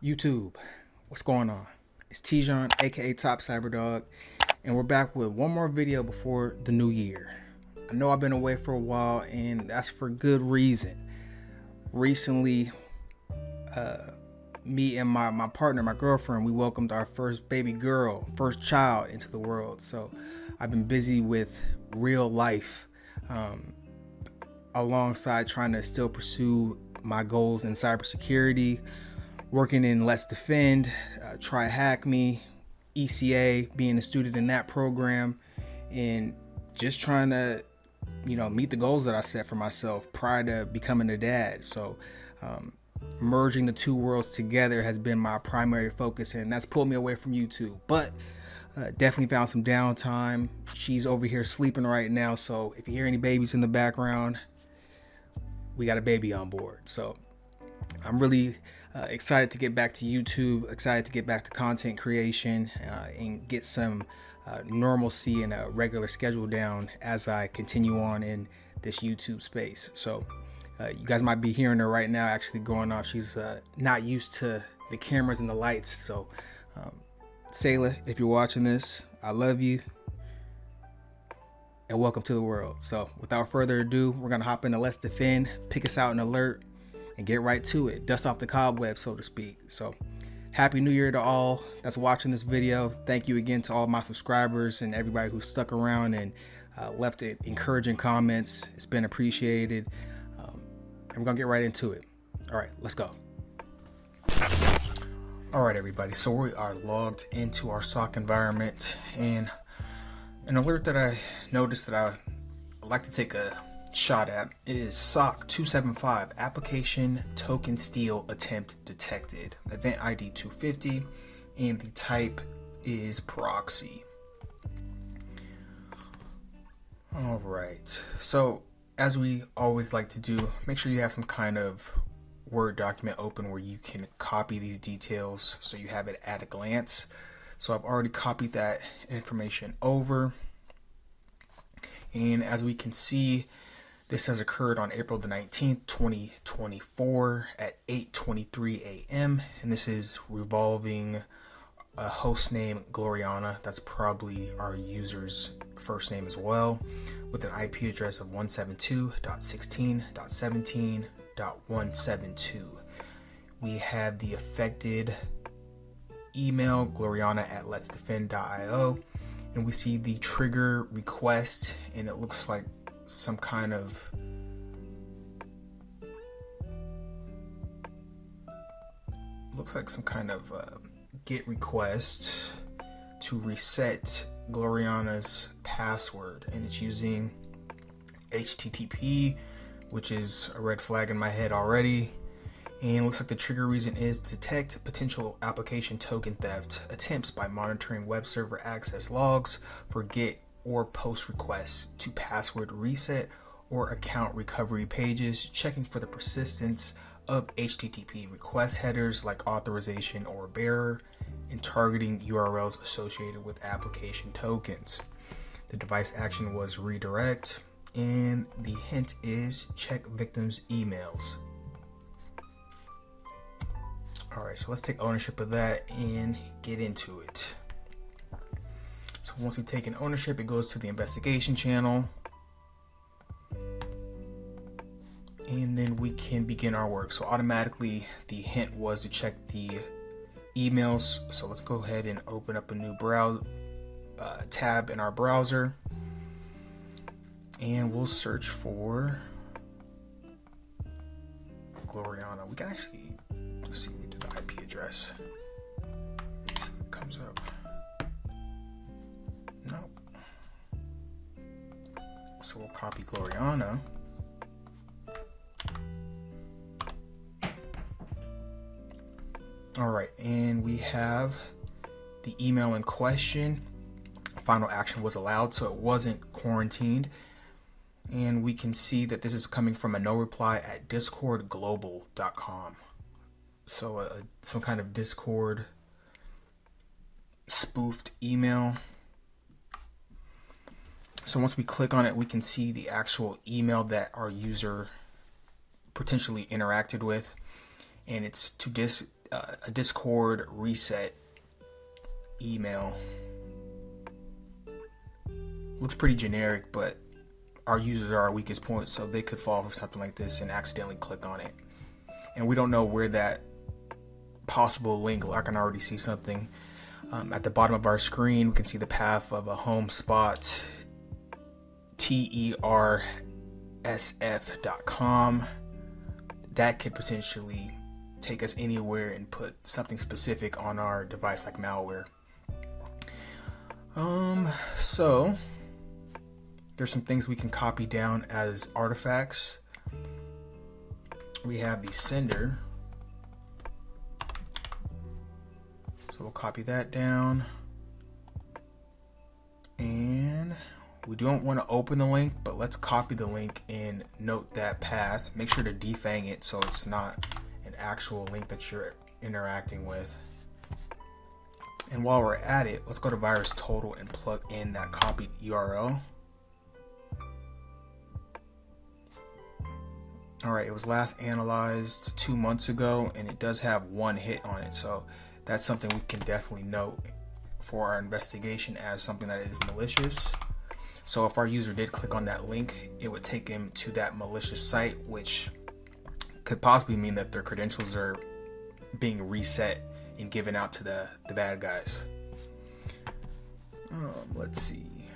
YouTube, what's going on? It's Tijon, aka Top Cyberdog, and we're back with one more video before the new year. I know I've been away for a while, and that's for good reason. Recently, me and my partner, my girlfriend, we welcomed our first baby girl, first child into the world. So I've been busy with real life, alongside trying to still pursue my goals in cybersecurity, working in LetsDefend, Try Hack Me, ECA, being a student in that program, and just trying to, meet the goals that I set for myself prior to becoming a dad. So merging the two worlds together has been my primary focus, and that's pulled me away from YouTube. But definitely found some downtime. She's over here sleeping right now, so if you hear any babies in the background, we got a baby on board. So I'm really excited to get back to YouTube, excited to get back to content creation, and get some normalcy and a regular schedule down as I continue on in this YouTube space. So you guys might be hearing her right now actually going off. She's not used to the cameras and the lights. So Sayla, if you're watching this, I love you and welcome to the world. So without further ado, we're gonna hop into LetsDefend, pick us out an alert, and get right to it. Dust off the cobweb, so to speak. So happy new year to all that's watching this video. Thank you again to all my subscribers and everybody who stuck around and left it encouraging comments. It's been appreciated. And we're gonna get right into it. All right, let's go. All right, everybody, so we are logged into our SOC environment, and an alert that I noticed that I like to take a shot at is SOC275, application token steal attempt detected, EventID 250, and the type is proxy. All right, so as we always like to do, make sure you have some kind of Word document open where you can copy these details so you have it at a glance. So I've already copied that information over, and as we can see, this has occurred on April the 19th, 2024 at 8:23 a.m. and this is revolving a host name Gloriana. That's probably our user's first name as well, with an IP address of 172.16.17.172. We have the affected email gloriana@letsdefend.io, and we see the trigger request, and it looks like some kind of GET request to reset Gloriana's password, and it's using HTTP, which is a red flag in my head already. And it looks like the trigger reason is detect potential application token theft attempts by monitoring web server access logs for GET or post requests to password reset or account recovery pages, checking for the persistence of HTTP request headers like authorization or bearer, and targeting URLs associated with application tokens. The device action was redirect, and the hint is check victims' emails. All right, so let's take ownership of that and get into it. So once we've taken ownership, it goes to the investigation channel, and then we can begin our work. So automatically the hint was to check the emails. So let's go ahead and open up a new tab in our browser, and we'll search for Gloriana. We can actually, let's see, we did the IP address. Let's see if it comes up. No. So we'll copy Gloriana. All right, and we have the email in question. Final action was allowed, so it wasn't quarantined. And we can see that this is coming from a no reply at discordglobal.com. So some kind of Discord spoofed email. So once we click on it, we can see the actual email that our user potentially interacted with, and it's to a Discord reset email. Looks pretty generic, but our users are our weakest point, so they could fall for something like this and accidentally click on it. And we don't know where that possible link, I can already see something. At the bottom of our screen, we can see the path of a home spot, tersf.com. That could potentially take us anywhere and put something specific on our device like malware. So there's some things we can copy down as artifacts. We have the sender. So we'll copy that down. And we don't want to open the link, but let's copy the link and note that path. Make sure to defang it so it's not an actual link that you're interacting with. And while we're at it, let's go to VirusTotal and plug in that copied URL. Alright, it was last analyzed 2 months ago, and it does have 1 hit on it, so that's something we can definitely note for our investigation as something that is malicious. So if our user did click on that link, it would take him to that malicious site, which could possibly mean that their credentials are being reset and given out to the bad guys. Let's see.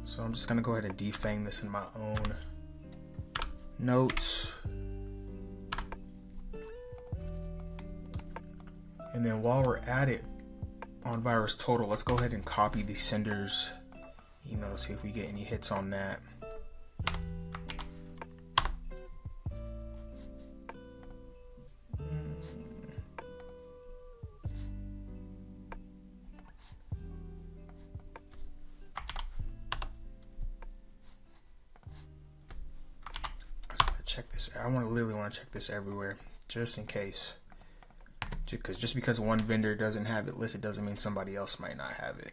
So I'm just gonna go ahead and defang this in my own notes. And then while we're at it on VirusTotal, let's go ahead and copy the sender's email to see if we get any hits on that. Check this. I literally want to check this everywhere, just in case. Just because one vendor doesn't have it listed doesn't mean somebody else might not have it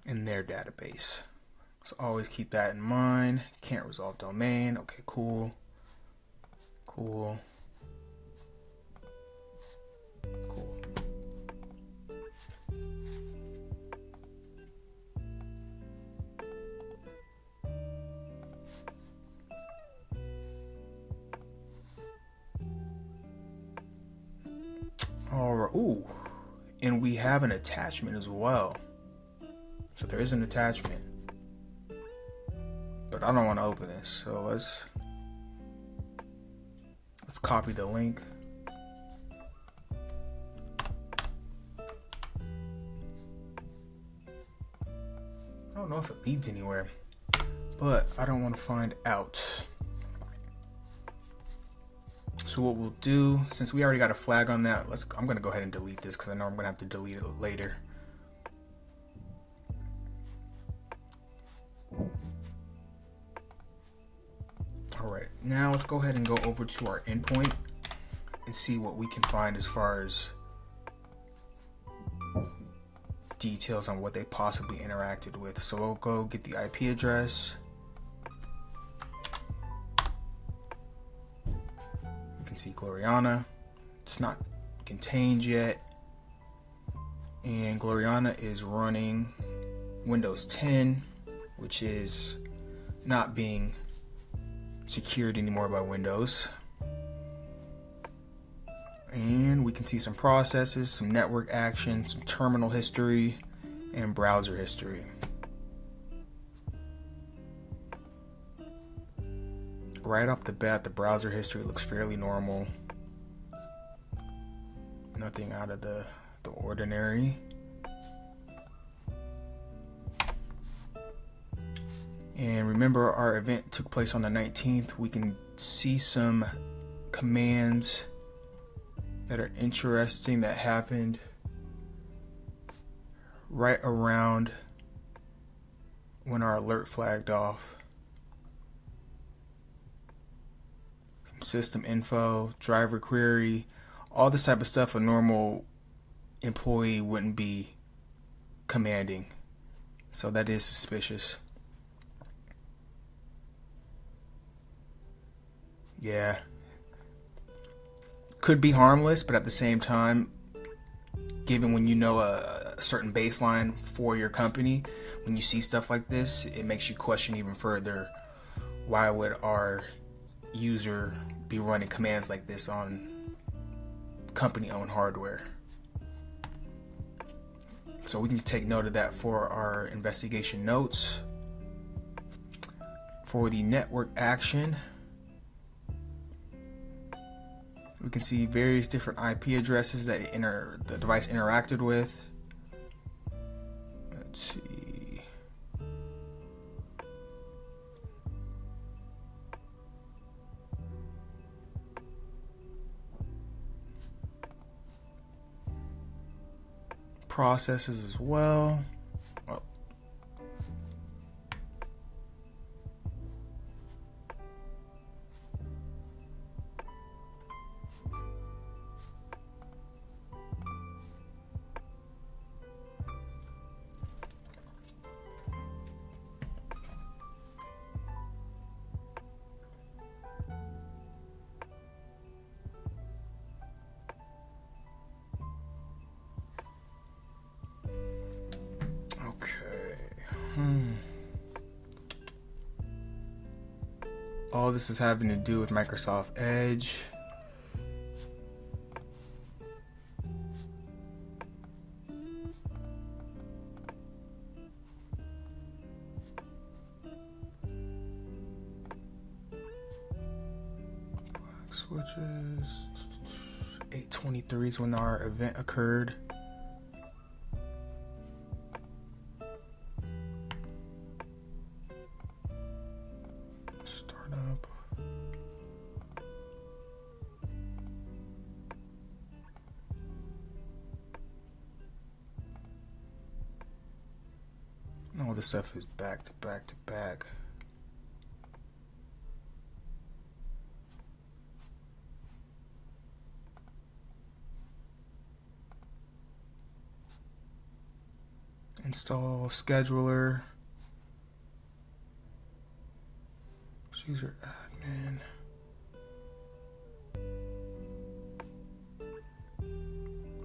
in their database. So always keep that in mind. Can't resolve domain. Okay, cool. Cool. Cool. Alright, ooh, and we have an attachment as well. So there is an attachment, but I don't want to open this. So let's copy the link. I don't know if it leads anywhere, but I don't want to find out. So what we'll do, since we already got a flag on that, I'm going to go ahead and delete this because I know I'm going to have to delete it later. Alright, now let's go ahead and go over to our endpoint and see what we can find as far as details on what they possibly interacted with. So we'll go get the IP address. See Gloriana, it's not contained yet, and Gloriana is running Windows 10, which is not being secured anymore by Windows. And we can see some processes, some network action, some terminal history, and browser history. Right off the bat, the browser history looks fairly normal. Nothing out of the ordinary. And remember, our event took place on the 19th. We can see some commands that are interesting that happened right around when our alert flagged off. System info, driver query, all this type of stuff a normal employee wouldn't be commanding. So that is suspicious. Yeah. could be harmless, but at the same time, given when you know a certain baseline for your company, when you see stuff like this, it makes you question even further, why would our user be running commands like this on company-owned hardware? So we can take note of that for our investigation notes. For the network action, we can see various different IP addresses that the device interacted with. Let's see. Processes as well. Oh. All this is having to do with Microsoft Edge. Black switches. 8:23 is when our event occurred. Startup. All this stuff is back to back to back. Install scheduler. User admin.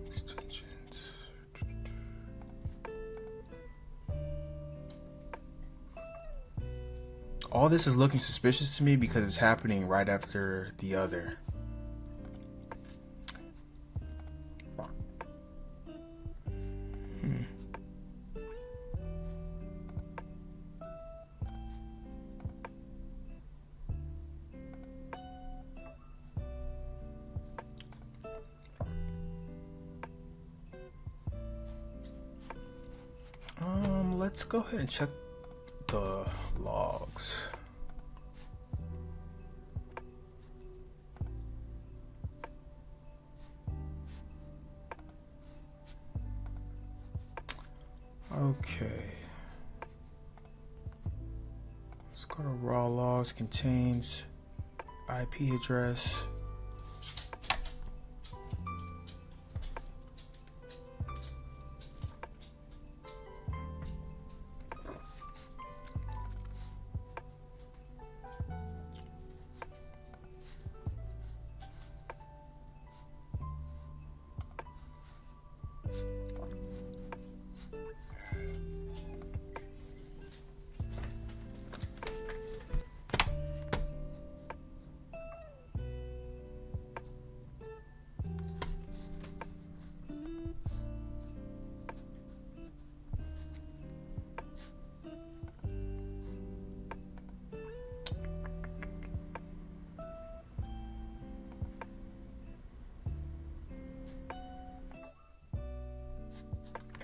Extensions. All this is looking suspicious to me because it's happening right after the other. Let's go ahead and check the logs. Okay. Let's go to raw logs. Contains IP address.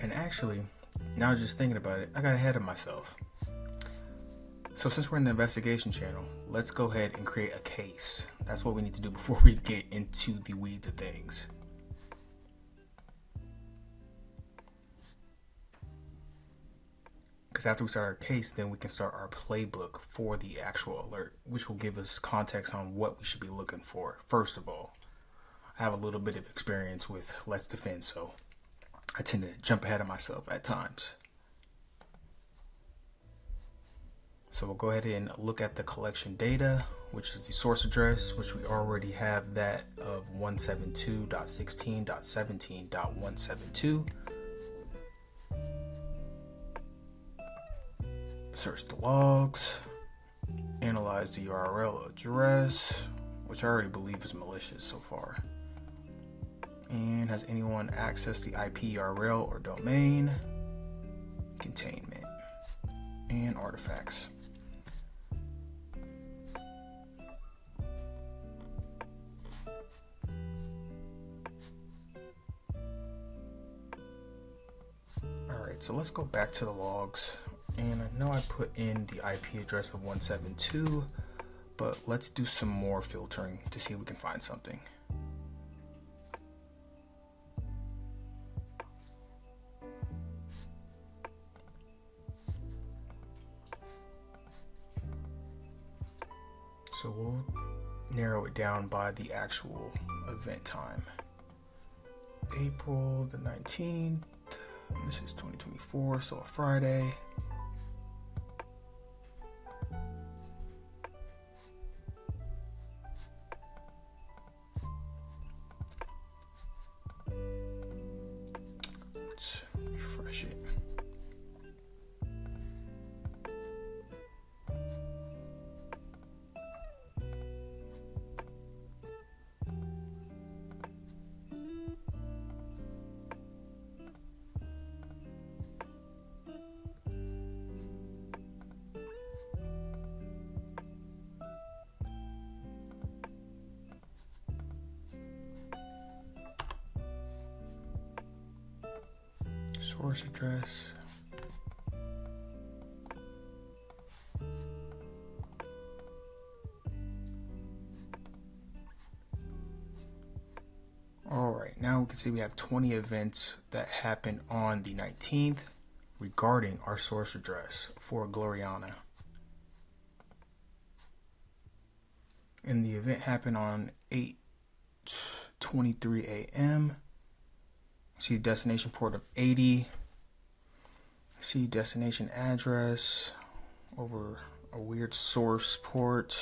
And actually, now just thinking about it, I got ahead of myself. So since we're in the investigation channel, let's go ahead and create a case. That's what we need to do before we get into the weeds of things. Because after we start our case, then we can start our playbook for the actual alert, which will give us context on what we should be looking for. First of all, I have a little bit of experience with LetsDefend, so I tend to jump ahead of myself at times. So we'll go ahead and look at the collection data. which is the source address, which we already have that of 172.16.17.172. Search the logs, analyze the URL address, which I already believe is malicious so far. And has anyone accessed the IP URL or domain? Containment and artifacts. Alright, so let's go back to the logs. And I know I put in the IP address of 172, but let's do some more filtering to see if we can find something. So we'll narrow it down by the actual event time. April the 19th, this is 2024, so a Friday. Let's refresh it. Source address. All right, now we can see we have 20 events that happened on the 19th regarding our source address for Gloriana. And the event happened on 8:23 a.m. See destination port of 80. See destination address over a weird source port.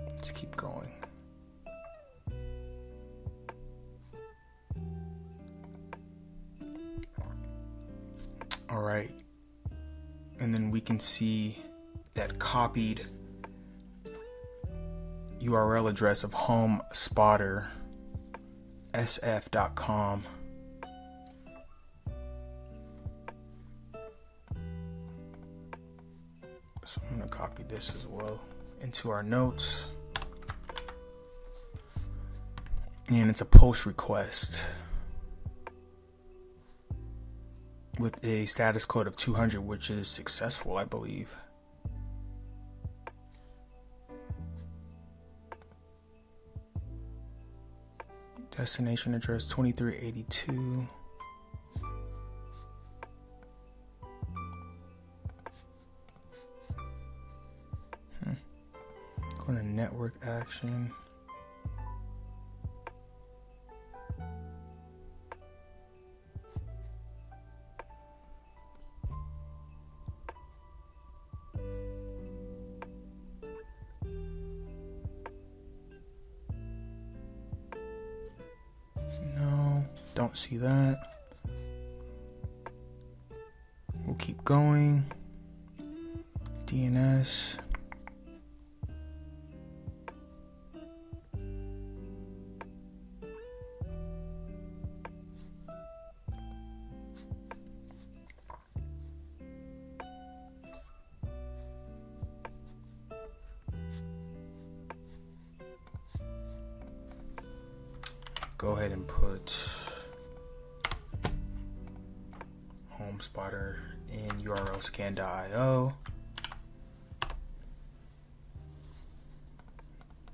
Let's keep going. All right. And then we can see that copied URL address of homespottersf.com. So I'm going to copy this as well into our notes. And it's a post request with a status code of 200, which is successful, I believe. Destination address 2382. Go to network action. Don't see that. We'll keep going. DNS. Go ahead and put HomeSpotter in URL scan.io.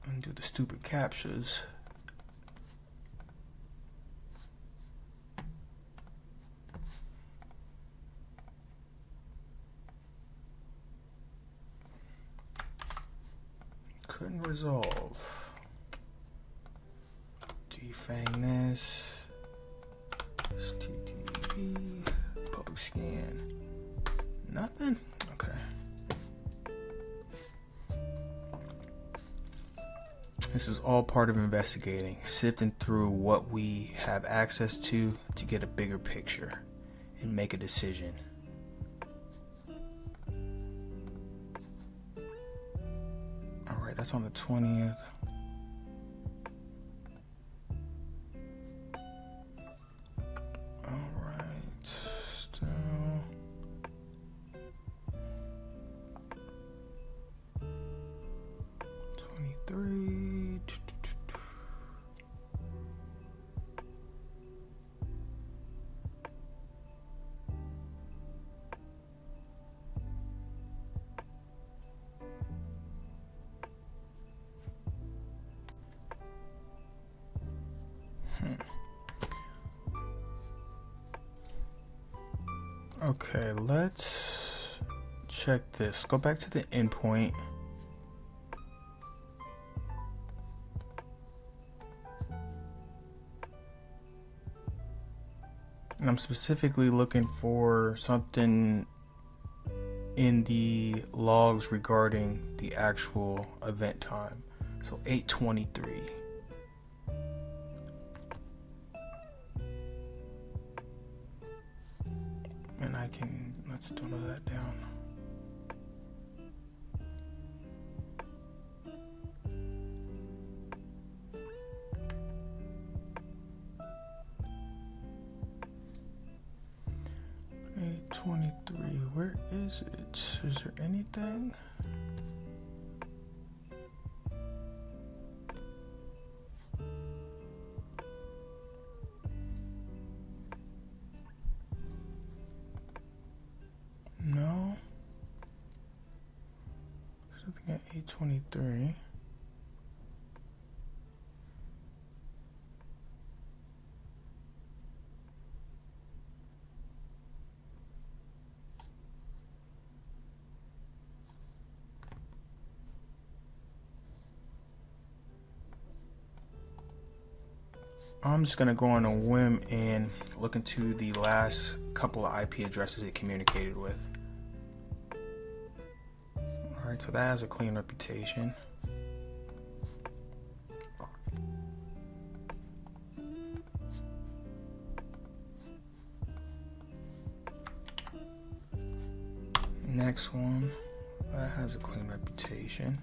Undo the stupid captchas. Couldn't resolve. Defang this. HTTP log scan. Nothing? Okay. This is all part of investigating, sifting through what we have access to get a bigger picture and make a decision. All right, that's on the 20th. All right, still. Okay, let's check this. Go back to the endpoint. And I'm specifically looking for something in the logs regarding the actual event time. So 8:23. And let's download that down. Where is it? Is there anything? No. Something at 8:23. I'm just gonna go on a whim and look into the last couple of IP addresses it communicated with. Alright, so that has a clean reputation. Next one, that has a clean reputation.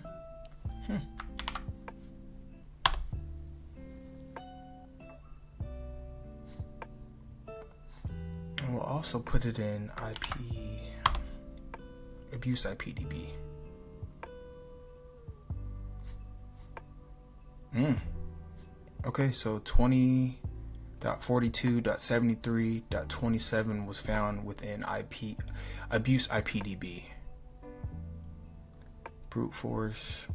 And we'll also put it in abuse IPDB. Okay, so 20.42.73.27 was found within abuse IPDB. Brute force.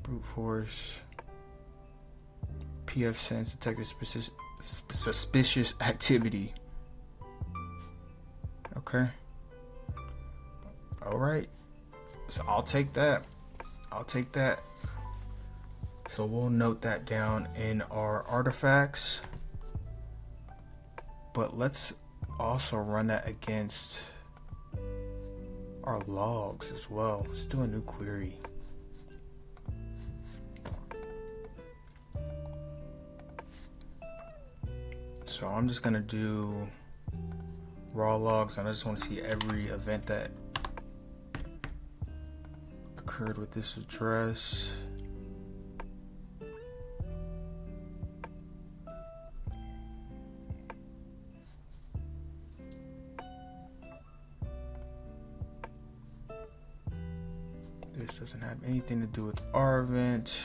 PF sense detected suspicious activity. Okay. All right. So I'll take that. So we'll note that down in our artifacts. But let's also run that against our logs as well. Let's do a new query. So I'm just gonna do raw logs, and I just want to see every event that occurred with this address. This doesn't have anything to do with our event.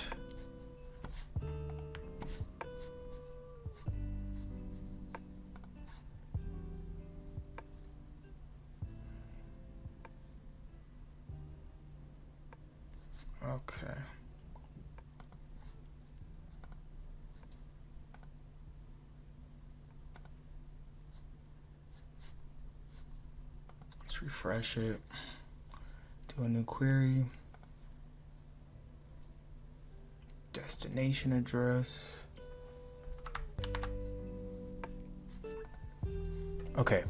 Okay. Let's refresh it. Do a new query. Destination address. Okay.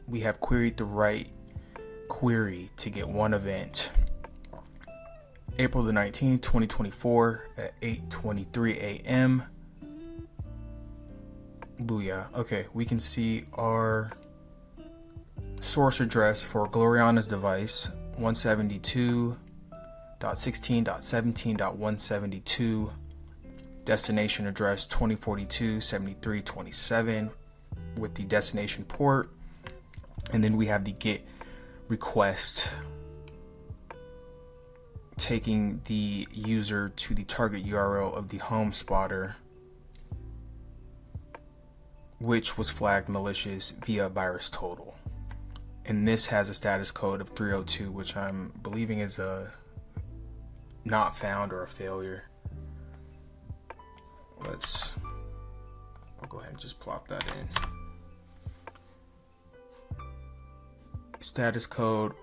we have queried the right query to get one event. April the 19th, 2024 at 8:23 a.m. Booyah. Okay, we can see our source address for Gloriana's device, 172.16.17.172. Destination address 2042-7327 with the destination port. And then we have the GET request taking the user to the target URL of the home spotter, which was flagged malicious via VirusTotal. And this has a status code of 302, which I'm believing is a not found or a failure. I'll go ahead and just plop that in. Status code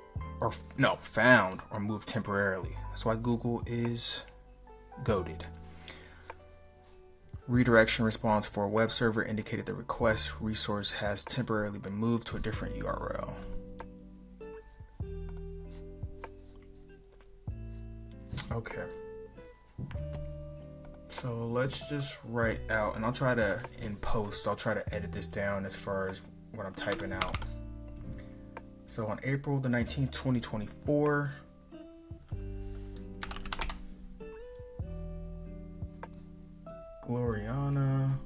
found or moved temporarily. That's why Google is goated. Redirection response for a web server indicated the request resource has temporarily been moved to a different URL. Okay. So let's just write out, and I'll try to, in post, I'll try to edit this down as far as what I'm typing out. So on April the 19th, 2024, Gloriana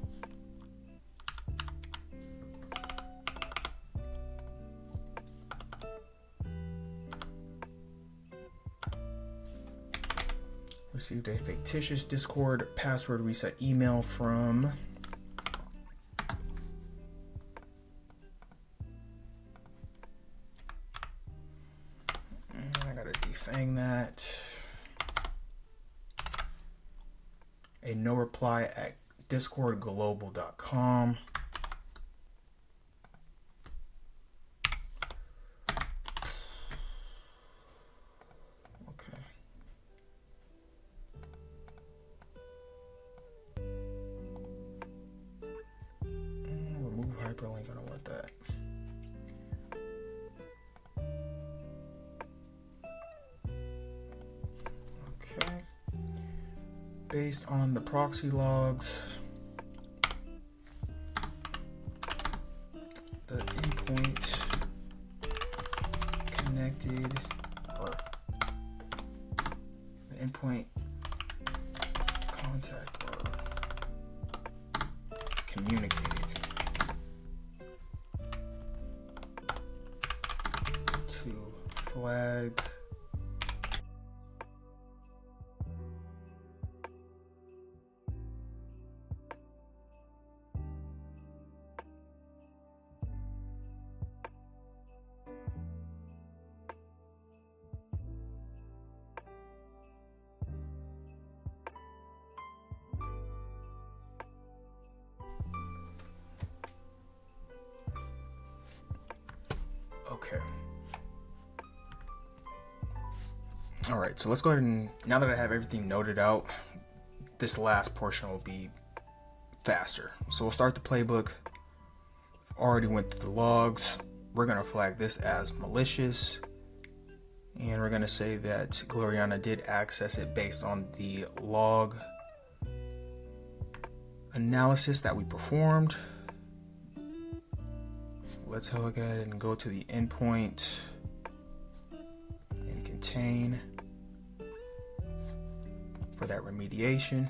received a fictitious Discord password reset email from defang that. A no reply at discordglobal.com. Okay. Remove hyperlink. I don't want that. Based on the proxy logs, the endpoint connected, or the endpoint contact or communicated to flag Okay. All right, so let's go ahead and, now that I have everything noted out, this last portion will be faster. So we'll start the playbook. Already went through the logs. We're gonna flag this as malicious. And we're gonna say that Gloriana did access it based on the log analysis that we performed. Let's go ahead and go to the endpoint and contain for that remediation.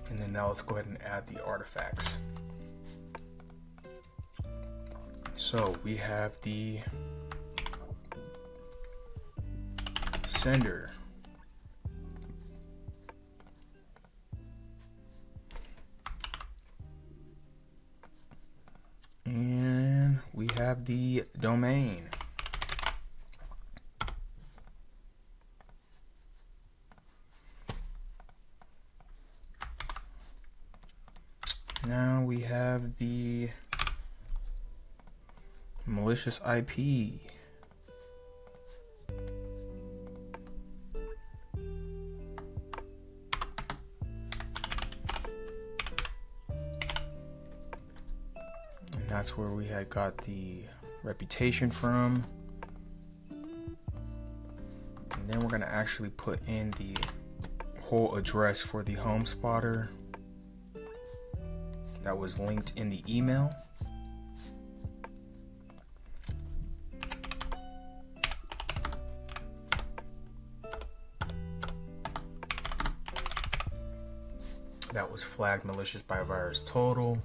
And then now let's go ahead and add the artifacts. So we have the sender. And we have the domain. Now we have the malicious IP. that's where we had got the reputation from. And then we're going to actually put in the whole address for the home spotter that was linked in the email. That was flagged malicious by virus total.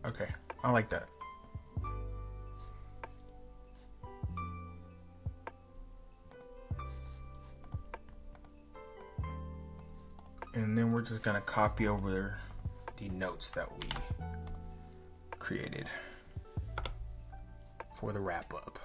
Okay, I like that. And then we're just gonna copy over the notes that we created for the wrap up.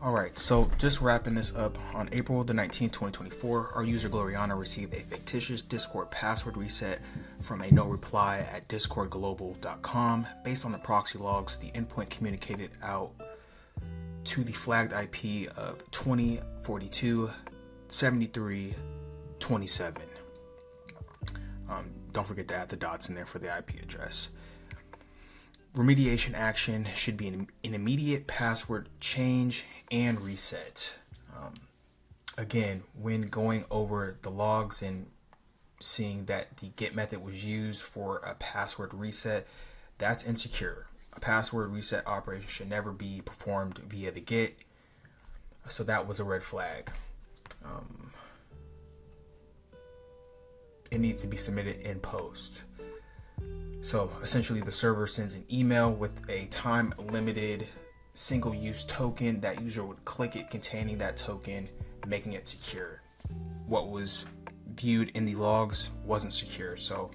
Alright, so just wrapping this up, on April the 19th, 2024, our user Gloriana received a fictitious Discord password reset from a no reply at discordglobal.com. Based on the proxy logs, the endpoint communicated out to the flagged IP of 2042.73.27. Don't forget to add the dots in there for the IP address. Remediation action should be an immediate password change and reset. Again, when going over the logs and seeing that the get method was used for a password reset, that's insecure. A password reset operation should never be performed via the get. So that was a red flag. It needs to be submitted in post. So essentially the server sends an email with a time limited single use token. That user would click it containing that token, making it secure. What was viewed in the logs wasn't secure. So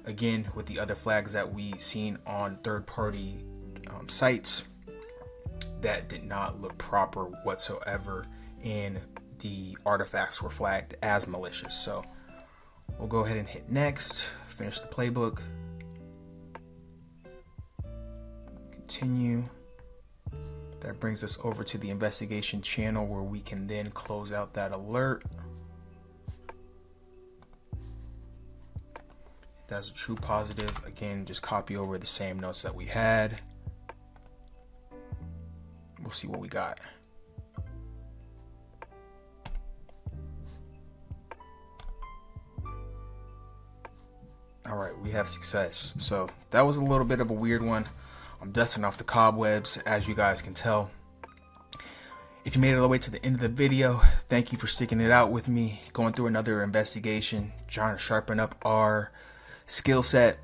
again, with the other flags that we seen on third-party sites, that did not look proper whatsoever, and the artifacts were flagged as malicious. So we'll go ahead and hit next, finish the playbook. Continue. That brings us over to the investigation channel where we can then close out that alert. If that's a true positive, again, just copy over the same notes that we had. We'll see what we got. All right, we have success. So that was a little bit of a weird one. I'm dusting off the cobwebs, as you guys can tell. If you made it all the way to the end of the video, thank you for sticking it out with me, going through another investigation, trying to sharpen up our skill set.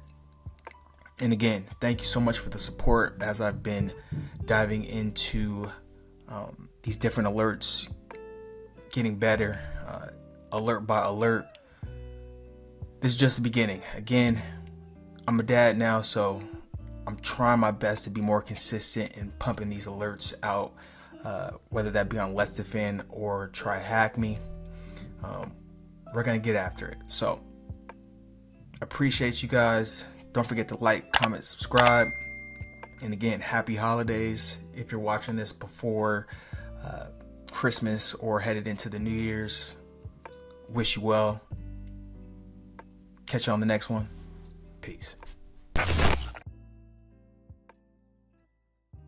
And again, thank you so much for the support as I've been diving into these different alerts, getting better, alert by alert. This is just the beginning. Again, I'm a dad now, so I'm trying my best to be more consistent in pumping these alerts out, whether that be on LetsDefend or TryHackMe. We're going to get after it. So, appreciate you guys. Don't forget to like, comment, subscribe. And again, happy holidays. If you're watching this before Christmas or headed into the New Year's, wish you well. Catch you on the next one. Peace.